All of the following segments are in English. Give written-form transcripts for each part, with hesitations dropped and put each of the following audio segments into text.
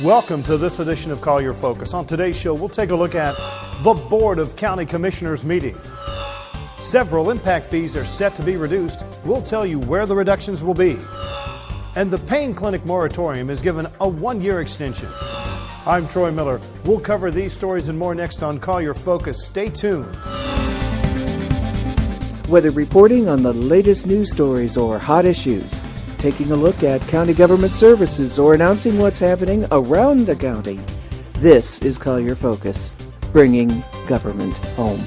Welcome to this edition of Collier Focus. On today's show, we'll take a look at the Board of County Commissioners meeting. Several impact fees are set to be reduced. We'll tell you where the reductions will be. And the pain clinic moratorium is given a one-year extension. I'm Troy Miller. We'll cover these stories and more next on Collier Focus. Stay tuned. Whether reporting on the latest news stories or hot issues, taking a look at county government services, or announcing what's happening around the county, this is Collier Focus, bringing government home.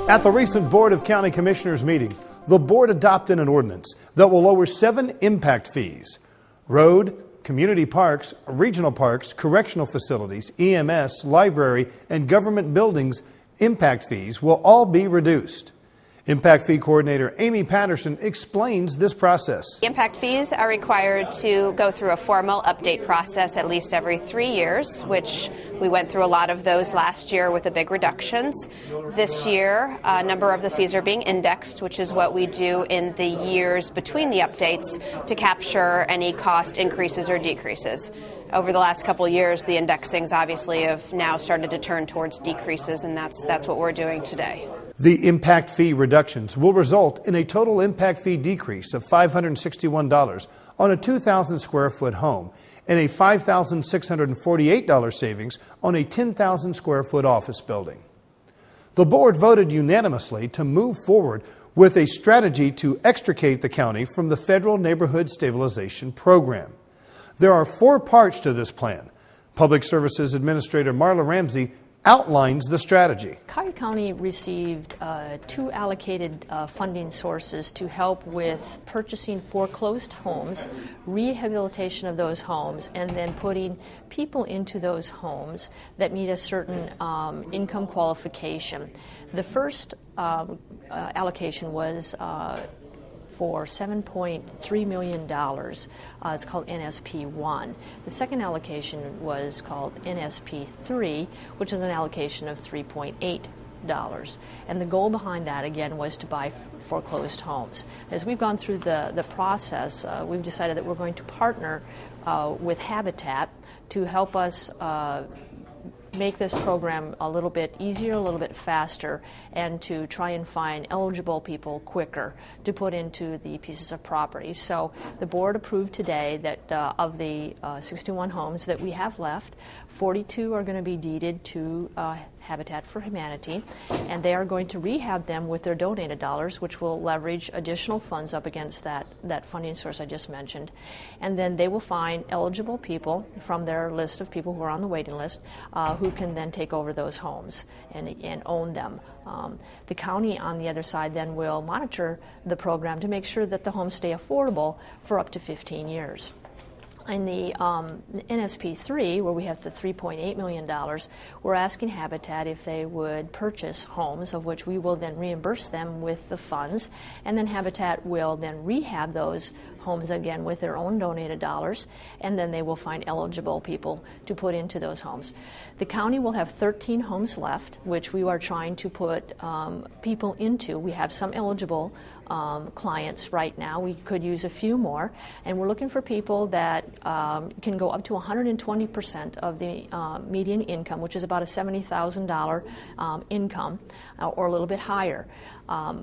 At the recent Board of County Commissioners meeting, the board adopted an ordinance that will lower 7 impact fees. Road, community parks, regional parks, correctional facilities, EMS, library, and government buildings impact fees will all be reduced. Impact Fee Coordinator Amy Patterson explains this process. Impact fees are required to go through a formal update process at least every 3 years, which we went through a lot of those last year with the big reductions. This year, a number of the fees are being indexed, which is what we do in the years between the updates to capture any cost increases or decreases. Over the last couple of years, the indexings obviously have now started to turn towards decreases, and that's what we're doing today. The impact fee reductions will result in a total impact fee decrease of $561 on a 2,000 square foot home and a $5,648 savings on a 10,000 square foot office building. The board voted unanimously to move forward with a strategy to extricate the county from the federal Neighborhood Stabilization Program. There are 4 parts to this plan. Public Services Administrator Marla Ramsey outlines the strategy. Collier County received 2 allocated funding sources to help with purchasing foreclosed homes, rehabilitation of those homes, and then putting people into those homes that meet a certain income qualification. The first allocation was for $7.3 million. It's called NSP1. The second allocation was called NSP3, which is an allocation of $3.8. And the goal behind that, again, was to buy foreclosed homes. As we've gone through the process, we've decided that we're going to partner with Habitat to help us make this program a little bit easier, a little bit faster, and to try and find eligible people quicker to put into the pieces of property. So the board approved today that of the 61 homes that we have left, 42 are going to be deeded to Habitat for Humanity, and they are going to rehab them with their donated dollars, which will leverage additional funds up against that funding source I just mentioned. And then they will find eligible people from their list of people who are on the waiting list who can then take over those homes and own them. The county, on the other side, then will monitor the program to make sure that the homes stay affordable for up to 15 years. In the NSP3, where we have the $3.8 million, we're asking Habitat if they would purchase homes, of which we will then reimburse them with the funds, and then Habitat will then rehab those homes again with their own donated dollars, and then they will find eligible people to put into those homes. The county will have 13 homes left, which we are trying to put people into. We have some eligible clients right now. We could use a few more, and we're looking for people that can go up to 120% of the median income, which is about a $70,000 income, or a little bit higher.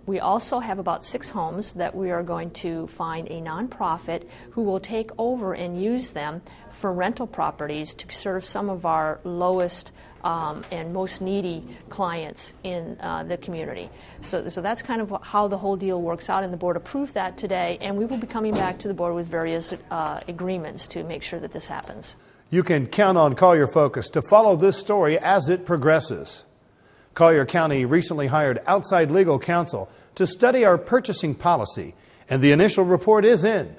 We also have about 6 homes that we are going to find a nonprofit who will take over and use them for rental properties to serve some of our lowest and most needy clients in the community. So that's kind of how the whole deal works out, and the board approved that today, and we will be coming back to the board with various agreements to make sure that this happens. You can count on Collier Focus to follow this story as it progresses. Collier County recently hired outside legal counsel to study our purchasing policy, and the initial report is in.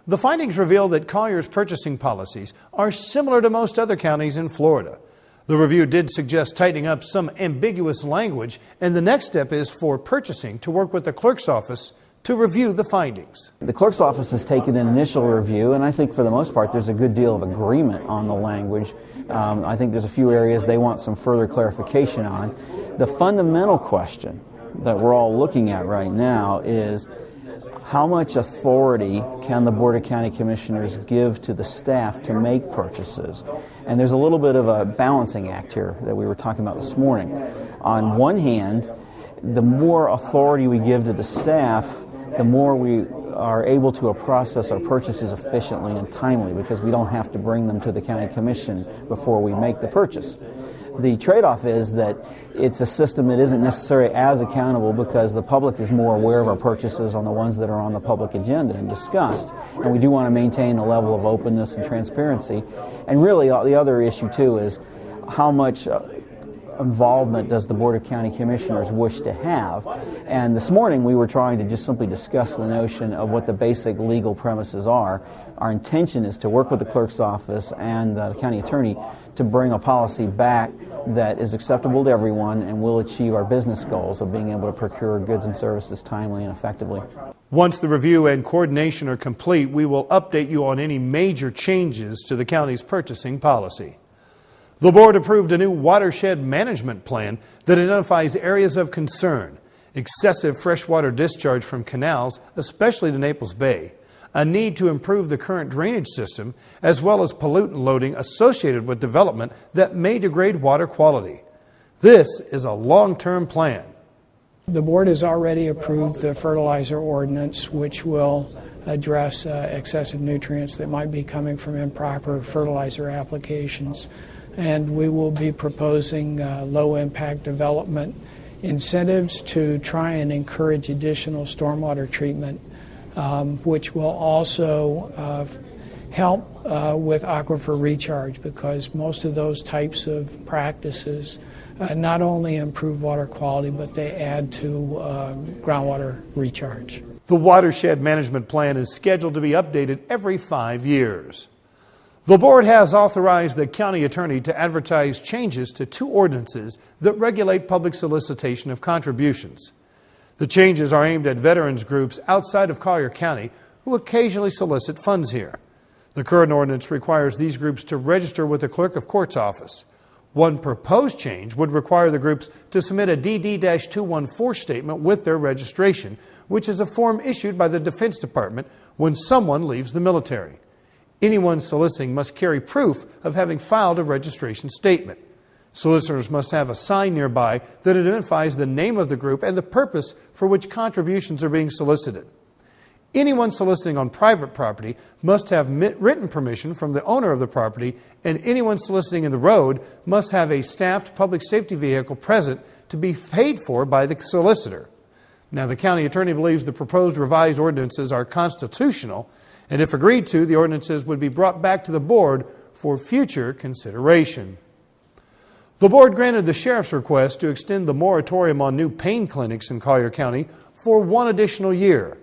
The findings reveal that Collier's purchasing policies are similar to most other counties in Florida. The review did suggest tightening up some ambiguous language, and the next step is for purchasing to work with the clerk's office to review the findings. The clerk's office has taken an initial review, and I think for the most part there's a good deal of agreement on the language. I think there's a few areas they want some further clarification on. The fundamental question that we're all looking at right now is how much authority can the Board of County Commissioners give to the staff to make purchases? And there's a little bit of a balancing act here that we were talking about this morning. On one hand, the more authority we give to the staff, the more we are able to process our purchases efficiently and timely, because we don't have to bring them to the County Commission before we make the purchase. The trade-off is that it's a system that isn't necessarily as accountable, because the public is more aware of our purchases on the ones that are on the public agenda and discussed, and we do want to maintain a level of openness and transparency. And really the other issue too is how much involvement does the Board of County Commissioners wish to have. And this morning we were trying to just simply discuss the notion of what the basic legal premises are. Our intention is to work with the clerk's office and the county attorney to bring a policy back that is acceptable to everyone and will achieve our business goals of being able to procure goods and services timely and effectively. Once the review and coordination are complete, we will update you on any major changes to the county's purchasing policy. The board approved a new watershed management plan that identifies areas of concern: excessive freshwater discharge from canals, especially to Naples Bay, a need to improve the current drainage system, as well as pollutant loading associated with development that may degrade water quality. This is a long-term plan. The board has already approved the fertilizer ordinance, which will address excessive nutrients that might be coming from improper fertilizer applications. And we will be proposing low-impact development incentives to try and encourage additional stormwater treatment, which will also help with aquifer recharge, because most of those types of practices not only improve water quality, but they add to groundwater recharge. The watershed management plan is scheduled to be updated every 5 years. The board has authorized the county attorney to advertise changes to 2 ordinances that regulate public solicitation of contributions. The changes are aimed at veterans groups outside of Collier County who occasionally solicit funds here. The current ordinance requires these groups to register with the clerk of court's office. One proposed change would require the groups to submit a DD-214 statement with their registration, which is a form issued by the Defense Department when someone leaves the military. Anyone soliciting must carry proof of having filed a registration statement. Solicitors must have a sign nearby that identifies the name of the group and the purpose for which contributions are being solicited. Anyone soliciting on private property must have written permission from the owner of the property, and anyone soliciting in the road must have a staffed public safety vehicle present to be paid for by the solicitor. Now, the county attorney believes the proposed revised ordinances are constitutional, and if agreed to, the ordinances would be brought back to the board for future consideration. The board granted the sheriff's request to extend the moratorium on new pain clinics in Collier County for 1 additional year.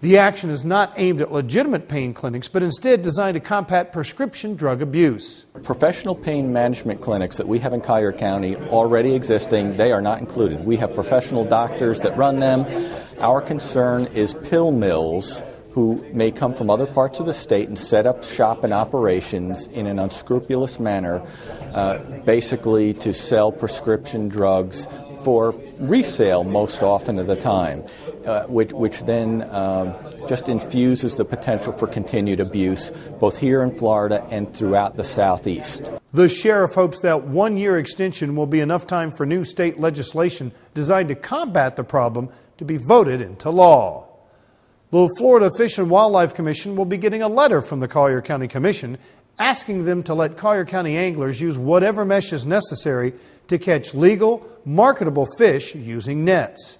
The action is not aimed at legitimate pain clinics, but instead designed to combat prescription drug abuse. Professional pain management clinics that we have in Collier County already existing, they are not included. We have professional doctors that run them. Our concern is pill mills who may come from other parts of the state and set up shop and operations in an unscrupulous manner, basically to sell prescription drugs for resale most often of the time, which then just infuses the potential for continued abuse both here in Florida and throughout the Southeast. The sheriff hopes that 1-year extension will be enough time for new state legislation designed to combat the problem to be voted into law. The Florida Fish and Wildlife Commission will be getting a letter from the Collier County Commission asking them to let Collier County anglers use whatever mesh is necessary to catch legal, marketable fish using nets.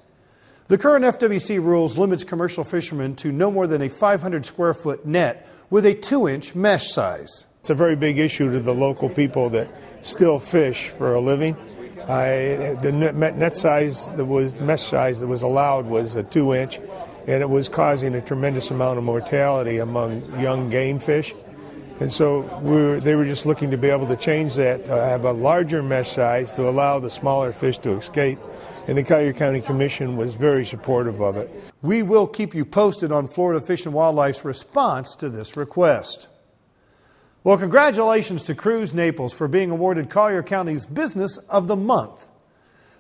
The current FWC rules limits commercial fishermen to no more than a 500 square foot net with a 2-inch mesh size. It's a very big issue to the local people that still fish for a living. The net size that was mesh size that was allowed was a 2-inch, and it was causing a tremendous amount of mortality among young game fish. And so they were just looking to be able to change that, have a larger mesh size to allow the smaller fish to escape. And the Collier County Commission was very supportive of it. We will keep you posted on Florida Fish and Wildlife's response to this request. Well, congratulations to Cruise Naples for being awarded Collier County's Business of the Month.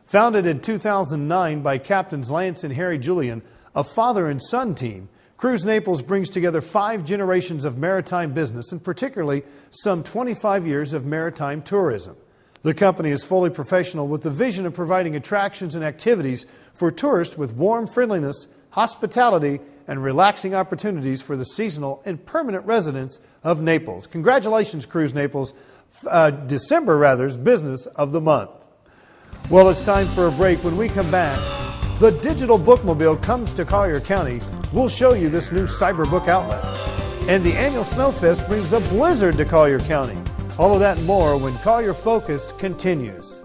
Founded in 2009 by Captains Lance and Harry Julian, a father and son team, Cruise Naples brings together 5 generations of maritime business and particularly some 25 years of maritime tourism. The company is fully professional with the vision of providing attractions and activities for tourists with warm friendliness, hospitality, and relaxing opportunities for the seasonal and permanent residents of Naples. Congratulations, Cruise Naples, December's Business of the Month. Well, it's time for a break. When we come back, the digital bookmobile comes to Collier County. We'll show you this new cyberbook outlet. And the annual Snowfest brings a blizzard to Collier County. All of that and more when Collier Focus continues.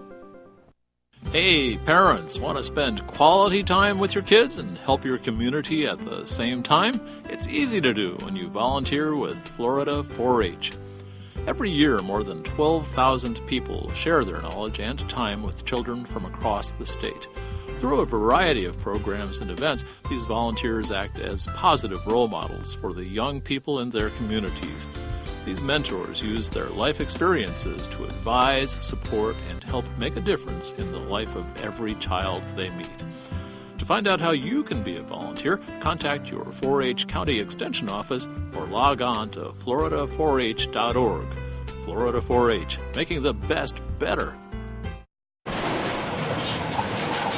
Hey, parents, want to spend quality time with your kids and help your community at the same time? It's easy to do when you volunteer with Florida 4-H. Every year, more than 12,000 people share their knowledge and time with children from across the state. Through a variety of programs and events, these volunteers act as positive role models for the young people in their communities. These mentors use their life experiences to advise, support, and help make a difference in the life of every child they meet. To find out how you can be a volunteer, contact your 4-H County Extension Office or log on to florida4h.org. Florida 4-H, making the best better.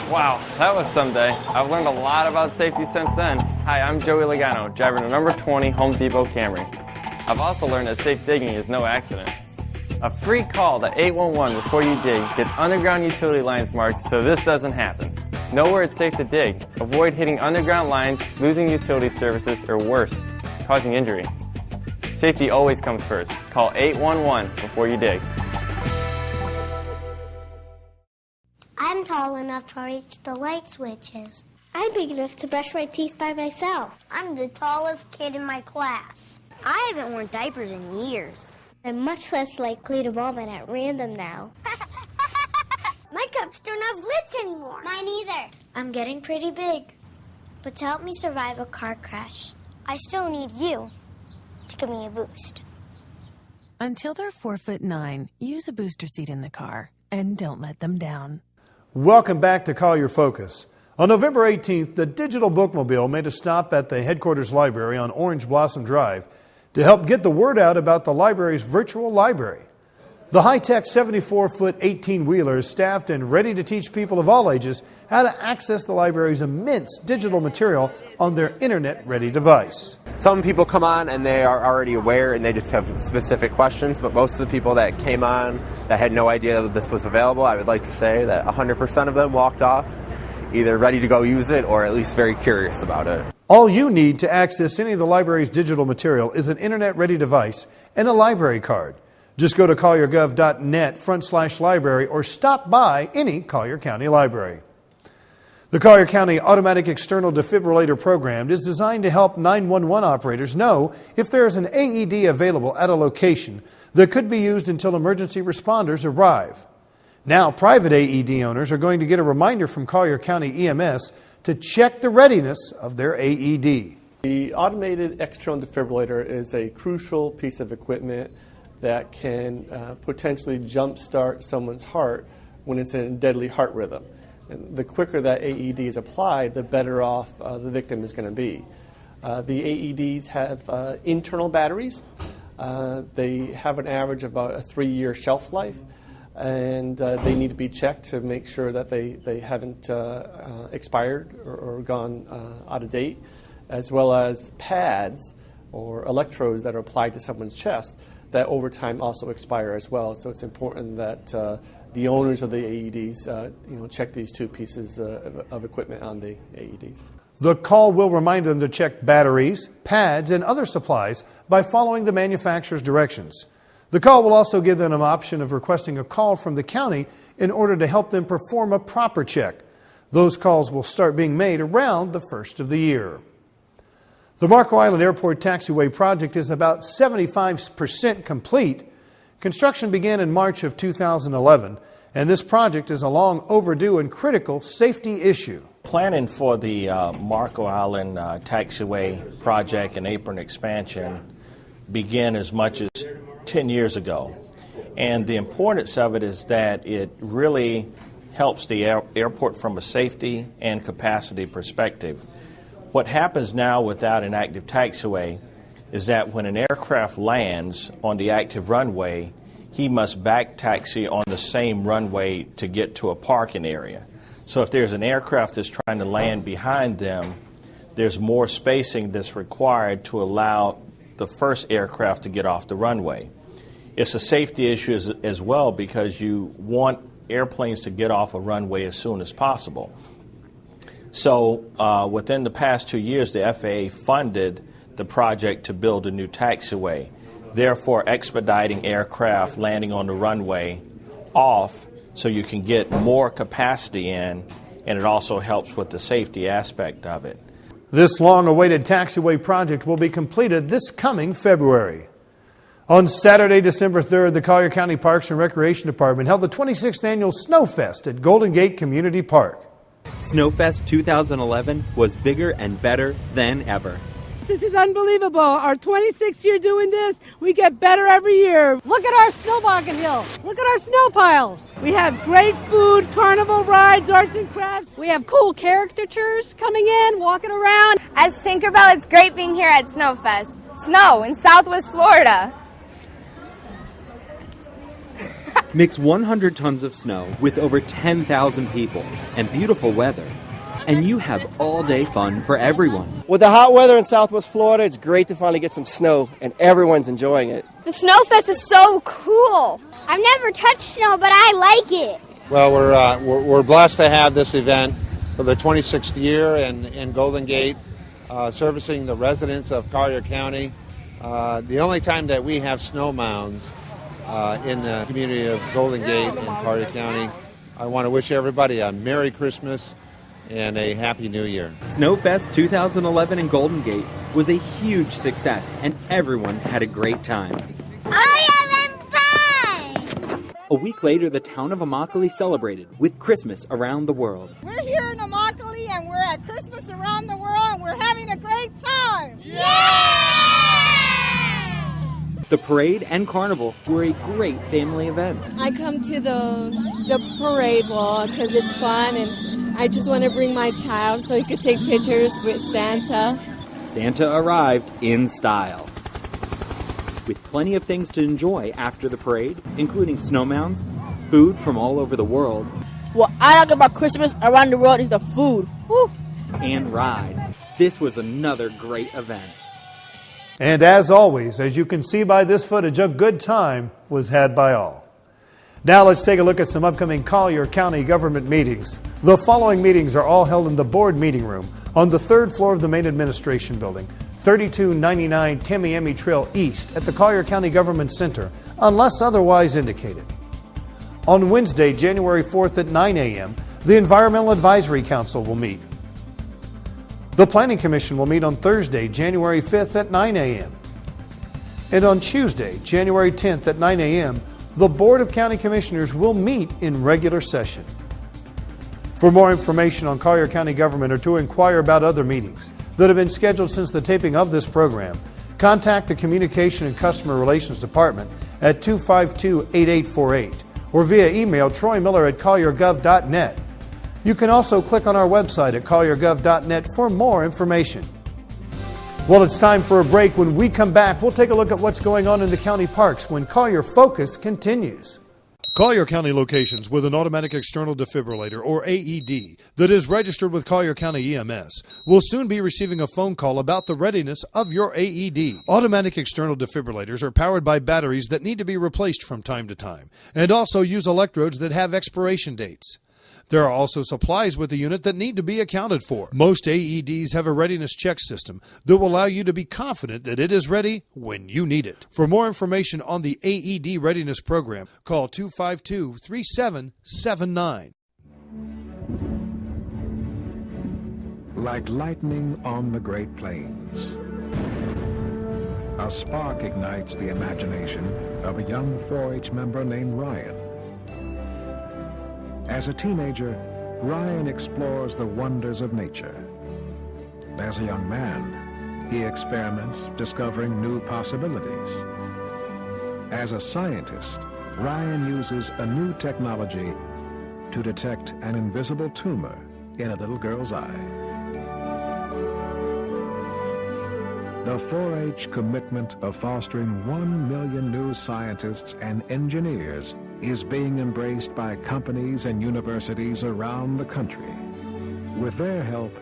Wow, that was some day. I've learned a lot about safety since then. Hi, I'm Joey Logano, driving a number 20 Home Depot Camry. I've also learned that safe digging is no accident. A free call to 811 before you dig gets underground utility lines marked so this doesn't happen. Know where it's safe to dig. Avoid hitting underground lines, losing utility services, or worse, causing injury. Safety always comes first. Call 811 before you dig. I'm tall enough to reach the light switches. I'm big enough to brush my teeth by myself. I'm the tallest kid in my class. I haven't worn diapers in years. I'm much less likely to vomit at random now. My cups don't have lids anymore. Mine either. I'm getting pretty big. But to help me survive a car crash, I still need you to give me a boost. Until they're 4'9", use a booster seat in the car and don't let them down. Welcome back to Collier Focus. On November 18th, the digital bookmobile made a stop at the headquarters library on Orange Blossom Drive to help get the word out about the library's virtual library. The high-tech 74-foot 18-wheeler is staffed and ready to teach people of all ages how to access the library's immense digital material on their internet-ready device. Some people come on and they are already aware and they just have specific questions, but most of the people that came on that had no idea that this was available, I would like to say that 100% of them walked off either ready to go use it or at least very curious about it. All you need to access any of the library's digital material is an internet-ready device and a library card. Just go to colliergov.net/library or stop by any Collier County library. The Collier County Automatic External Defibrillator Program is designed to help 911 operators know if there is an AED available at a location that could be used until emergency responders arrive. Now, private AED owners are going to get a reminder from Collier County EMS to check the readiness of their AED. The automated external defibrillator is a crucial piece of equipment that can potentially jumpstart someone's heart when it's in a deadly heart rhythm. And the quicker that AED is applied, the better off the victim is going to be. The AEDs have internal batteries. They have an average of about a 3-year shelf life, and they need to be checked to make sure that they haven't expired or gone out of date, as well as pads or electrodes that are applied to someone's chest that over time also expire as well. So it's important that the owners of the AEDs check these two pieces of equipment on the AEDs. The call will remind them to check batteries, pads, and other supplies by following the manufacturer's directions. The call will also give them an option of requesting a call from the county in order to help them perform a proper check. Those calls will start being made around the first of the year. The Marco Island Airport Taxiway project is about 75% complete. Construction began in March of 2011, and this project is a long overdue and critical safety issue. Planning for the Marco Island Taxiway project and apron expansion began as much as 10 years ago. And the importance of it is that it really helps the airport from a safety and capacity perspective. What happens now without an active taxiway is that when an aircraft lands on the active runway, he must back taxi on the same runway to get to a parking area. So if there's an aircraft that's trying to land behind them, there's more spacing that's required to allow the first aircraft to get off the runway. It's a safety issue as well, because you want airplanes to get off a runway as soon as possible. So within the past 2 years, the FAA funded the project to build a new taxiway, therefore expediting aircraft landing on the runway off so you can get more capacity in, and it also helps with the safety aspect of it. This long-awaited taxiway project will be completed this coming February. On Saturday, December 3rd, the Collier County Parks and Recreation Department held the 26th annual Snowfest at Golden Gate Community Park. Snowfest 2011 was bigger and better than ever. This is unbelievable. Our 26th year doing this, we get better every year. Look at our snowbogging hill. Look at our snow piles. We have great food, carnival rides, arts and crafts. We have cool caricatures coming in, walking around. As Tinkerbell, it's great being here at Snowfest. Snow in Southwest Florida. Mix 100 tons of snow with over 10,000 people and beautiful weather, and you have all-day fun for everyone. With the hot weather in Southwest Florida, it's great to finally get some snow, and everyone's enjoying it. The Snowfest is so cool. I've never touched snow, but I like it. Well, we're blessed to have this event for the 26th year in Golden Gate, servicing the residents of Collier County. The only time that we have snow mounds in the community of Golden Gate in Collier County. I want to wish everybody a Merry Christmas and a Happy New Year. Snowfest 2011 in Golden Gate was a huge success, and everyone had a great time. I am fun! A week later, the town of Immokalee celebrated with Christmas around the world. We're here in Immokalee, and we're at Christmas around the world, and we're having a great time. The parade and carnival were a great family event. I come to the parade wall because it's fun, and I just want to bring my child so he could take pictures with Santa. Santa arrived in style, with plenty of things to enjoy after the parade, including snowmounds, food from all over the world. What I like about Christmas around the world is the food. Woo. And rides. This was another great event. And as always, as you can see by this footage, a good time was had by all. Now let's take a look at some upcoming Collier County government meetings. The following meetings are all held in the board meeting room on the 3rd floor of the main administration building, 3299 Tamiami Trail East at the Collier County Government Center, unless otherwise indicated. On Wednesday, January 4th at 9 a.m., the Environmental Advisory Council will meet. The Planning Commission will meet on Thursday, January 5th at 9 a.m. And on Tuesday, January 10th at 9 a.m., the Board of County Commissioners will meet in regular session. For more information on Collier County government or to inquire about other meetings that have been scheduled since the taping of this program, contact the Communication and Customer Relations Department at 252-8848 or via email troymiller@colliergov.net. You can also click on our website at colliergov.net for more information. Well, it's time for a break. When we come back, we'll take a look at what's going on in the county parks when Collier Focus continues. Collier County locations with an automatic external defibrillator, or AED, that is registered with Collier County EMS will soon be receiving a phone call about the readiness of your AED. Automatic external defibrillators are powered by batteries that need to be replaced from time to time and also use electrodes that have expiration dates. There are also supplies with the unit that need to be accounted for. Most AEDs have a readiness check system that will allow you to be confident that it is ready when you need it. For more information on the AED readiness program, call 252-3779. Like lightning on the Great Plains, a spark ignites the imagination of a young 4-H member named Ryan. As a teenager, Ryan explores the wonders of nature. As a young man, he experiments, discovering new possibilities. As a scientist, Ryan uses a new technology to detect an invisible tumor in a little girl's eye. The 4-H commitment of fostering 1 million new scientists and engineers is being embraced by companies and universities around the country. With their help,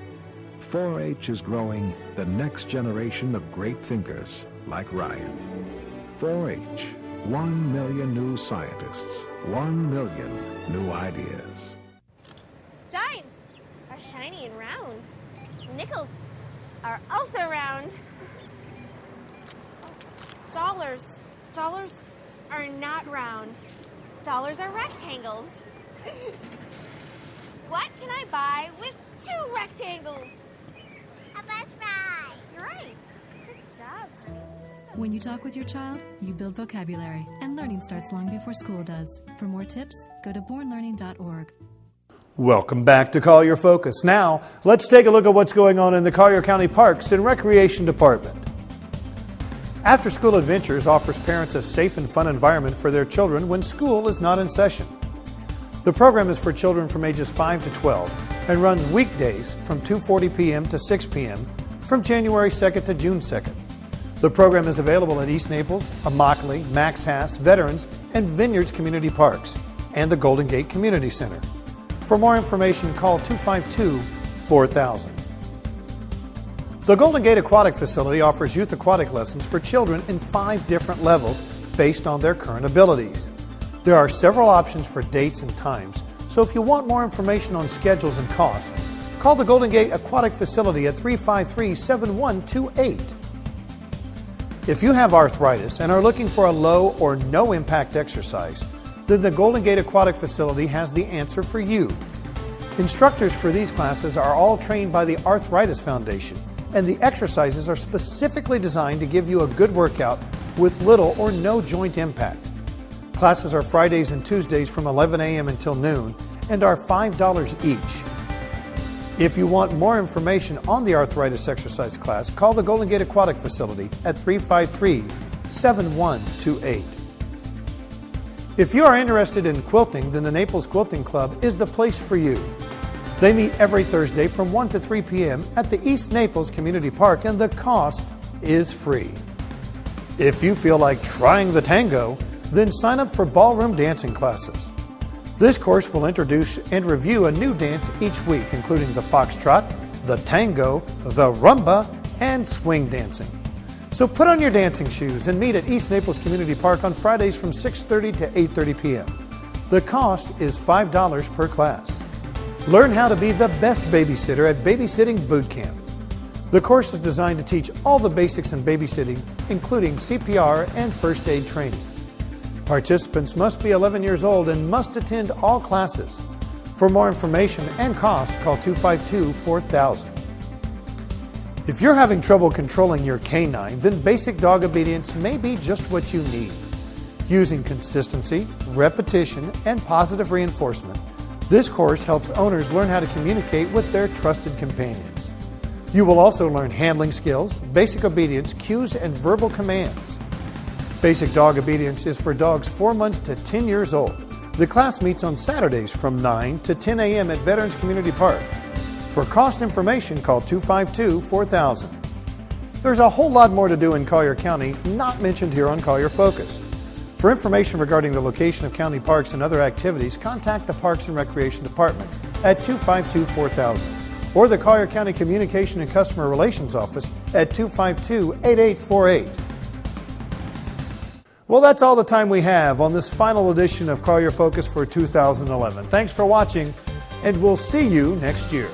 4-H is growing the next generation of great thinkers like Ryan. 4-H, 1 million new scientists, 1 million new ideas. Dimes are shiny and round. Nickels are also round. Dollars are not round. Dollars are rectangles. What can I buy with 2 rectangles? A bus ride. You're right. Good job. When you talk with your child, you build vocabulary, and learning starts long before school does. For more tips, go to bornlearning.org. Welcome back to Collier Focus. Now, let's take a look at what's going on in the Collier County Parks and Recreation Department. After School Adventures offers parents a safe and fun environment for their children when school is not in session. The program is for children from ages 5 to 12 and runs weekdays from 2:40 p.m. to 6 p.m. from January 2nd to June 2nd. The program is available at East Naples, Immokalee, Max Hass, Veterans, and Vineyards Community Parks and the Golden Gate Community Center. For more information, call 252-4000. The Golden Gate Aquatic Facility offers youth aquatic lessons for children in 5 different levels based on their current abilities. There are several options for dates and times, so if you want more information on schedules and costs, call the Golden Gate Aquatic Facility at 353-7128. If you have arthritis and are looking for a low or no impact exercise, then the Golden Gate Aquatic Facility has the answer for you. Instructors for these classes are all trained by the Arthritis Foundation, and the exercises are specifically designed to give you a good workout with little or no joint impact. Classes are Fridays and Tuesdays from 11 a.m. until noon and are $5 each. If you want more information on the arthritis exercise class, call the Golden Gate Aquatic Facility at 353-7128. If you are interested in quilting, then the Naples Quilting Club is the place for you. They meet every Thursday from 1 to 3 p.m. at the East Naples Community Park, and the cost is free. If you feel like trying the tango, then sign up for ballroom dancing classes. This course will introduce and review a new dance each week, including the foxtrot, the tango, the rumba, and swing dancing. So put on your dancing shoes and meet at East Naples Community Park on Fridays from 6:30 to 8:30 p.m. The cost is $5 per class. Learn how to be the best babysitter at Babysitting Boot Camp. The course is designed to teach all the basics in babysitting, including CPR and first aid training. Participants must be 11 years old and must attend all classes. For more information and costs, call 252-4000. If you're having trouble controlling your canine, then basic dog obedience may be just what you need. Using consistency, repetition, and positive reinforcement, this course helps owners learn how to communicate with their trusted companions. You will also learn handling skills, basic obedience, cues, and verbal commands. Basic dog obedience is for dogs 4 months to 10 years old. The class meets on Saturdays from 9 to 10 a.m. at Veterans Community Park. For cost information, call 252-4000. There's a whole lot more to do in Collier County, not mentioned here on Collier Focus. For information regarding the location of county parks and other activities, contact the Parks and Recreation Department at 252-4000 or the Collier County Communication and Customer Relations Office at 252-8848. Well, that's all the time we have on this final edition of Collier Focus for 2011. Thanks for watching, and we'll see you next year.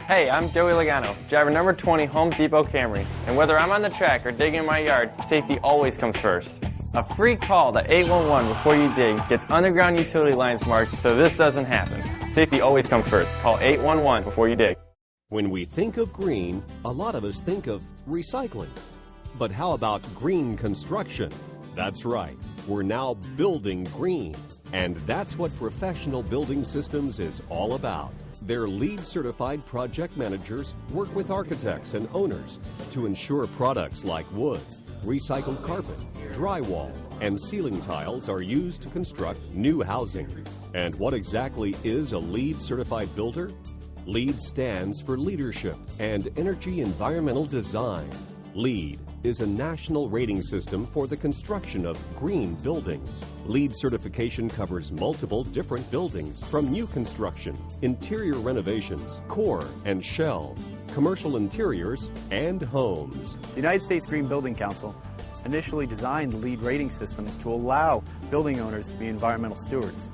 Hey, I'm Joey Logano, driver number 20 Home Depot Camry. And whether I'm on the track or digging in my yard, safety always comes first. A free call to 811 before you dig gets underground utility lines marked so this doesn't happen. Safety always comes first. Call 811 before you dig. When we think of green, a lot of us think of recycling. But how about green construction? That's right. We're now building green. And that's what Professional Building Systems is all about. Their LEED certified project managers work with architects and owners to ensure products like wood, recycled carpet, drywall, and ceiling tiles are used to construct new housing. And what exactly is a LEED certified builder? LEED stands for Leadership and Energy Environmental Design. LEED is a national rating system for the construction of green buildings. LEED certification covers multiple different buildings, from new construction, interior renovations, core and shell, commercial interiors, and homes. The United States Green Building Council initially designed the LEED rating systems to allow building owners to be environmental stewards.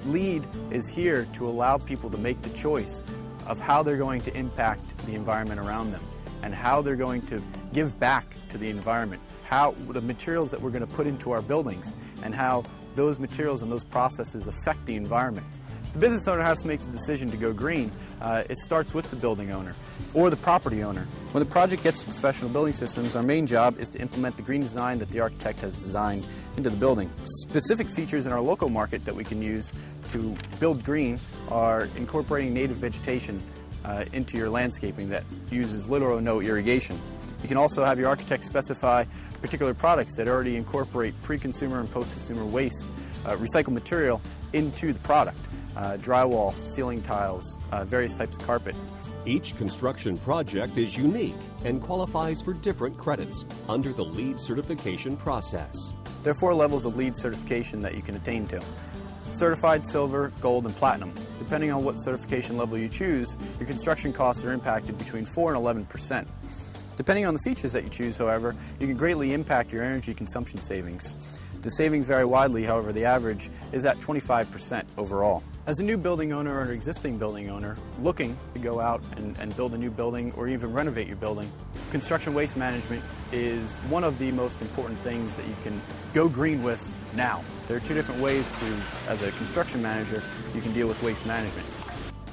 LEED is here to allow people to make the choice of how they're going to impact the environment around them and how they're going to give back to the environment, how the materials that we're going to put into our buildings and how those materials and those processes affect the environment. The business owner has to make the decision to go green. It starts with the building owner or the property owner. When the project gets to Professional Building Systems, our main job is to implement the green design that the architect has designed into the building. Specific features in our local market that we can use to build green are incorporating native vegetation into your landscaping that uses little or no irrigation. You can also have your architect specify particular products that already incorporate pre-consumer and post-consumer waste, recycled material into the product. Drywall, ceiling tiles, various types of carpet. Each construction project is unique and qualifies for different credits under the LEED certification process. There are 4 levels of LEED certification that you can attain to. Certified, silver, gold, and platinum. Depending on what certification level you choose, your construction costs are impacted between 4 and 11%. Depending on the features that you choose, however, you can greatly impact your energy consumption savings. The savings vary widely, however, the average is at 25% overall. As a new building owner or an existing building owner looking to go out and build a new building or even renovate your building, construction waste management is one of the most important things that you can go green with now. There are 2 different ways to, as a construction manager, you can deal with waste management.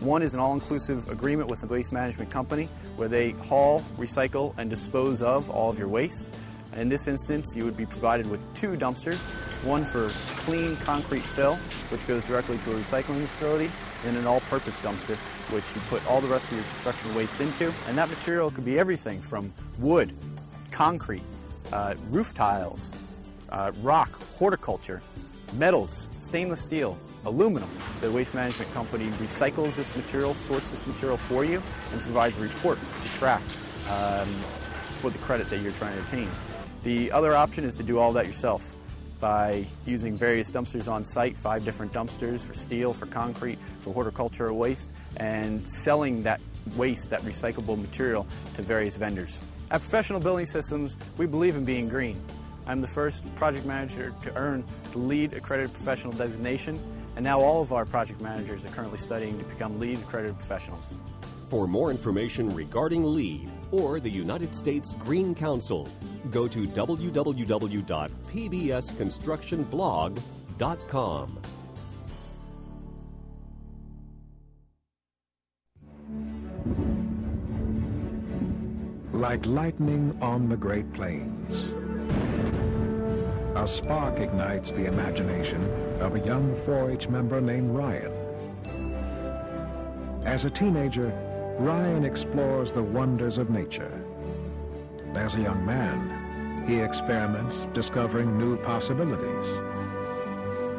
One is an all-inclusive agreement with a waste management company where they haul, recycle, and dispose of all of your waste. In this instance, you would be provided with 2 dumpsters, one for clean concrete fill, which goes directly to a recycling facility, and an all-purpose dumpster, which you put all the rest of your construction waste into. And that material could be everything from wood, concrete, roof tiles, rock, horticulture, metals, stainless steel, aluminum. The waste management company recycles this material, sorts this material for you, and provides a report to track for the credit that you're trying to attain. The other option is to do all that yourself by using various dumpsters on site, 5 different dumpsters for steel, for concrete, for horticultural waste, and selling that waste, that recyclable material, to various vendors. At Professional Building Systems, we believe in being green. I'm the first project manager to earn the LEED Accredited Professional designation, and now all of our project managers are currently studying to become LEED Accredited Professionals. For more information regarding LEED or the United States Green Council, go to www.pbsconstructionblog.com. Like lightning on the Great Plains, a spark ignites the imagination of a young 4-H member named Ryan. As a teenager, Ryan explores the wonders of nature. As a young man, he experiments, discovering new possibilities.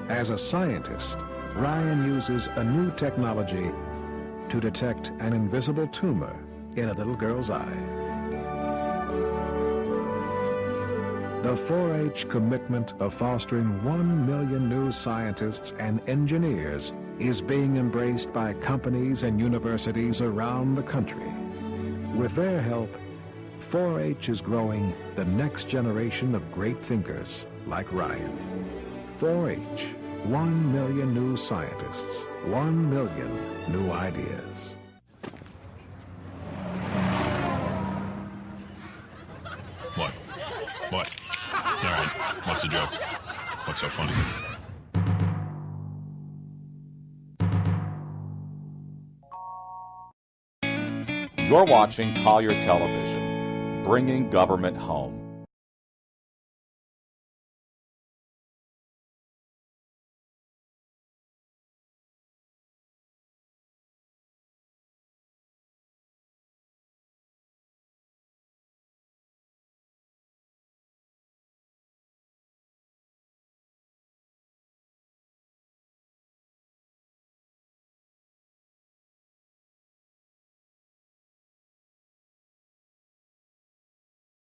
As a scientist, Ryan uses a new technology to detect an invisible tumor in a little girl's eye. The 4-H commitment of fostering 1 million new scientists and engineers is being embraced by companies and universities around the country. With their help, 4-H is growing the next generation of great thinkers like Ryan. 4-H, 1 million new scientists, 1 million new ideas. What? All right, what's the joke? What's so funny? You're watching Collier Television, bringing government home.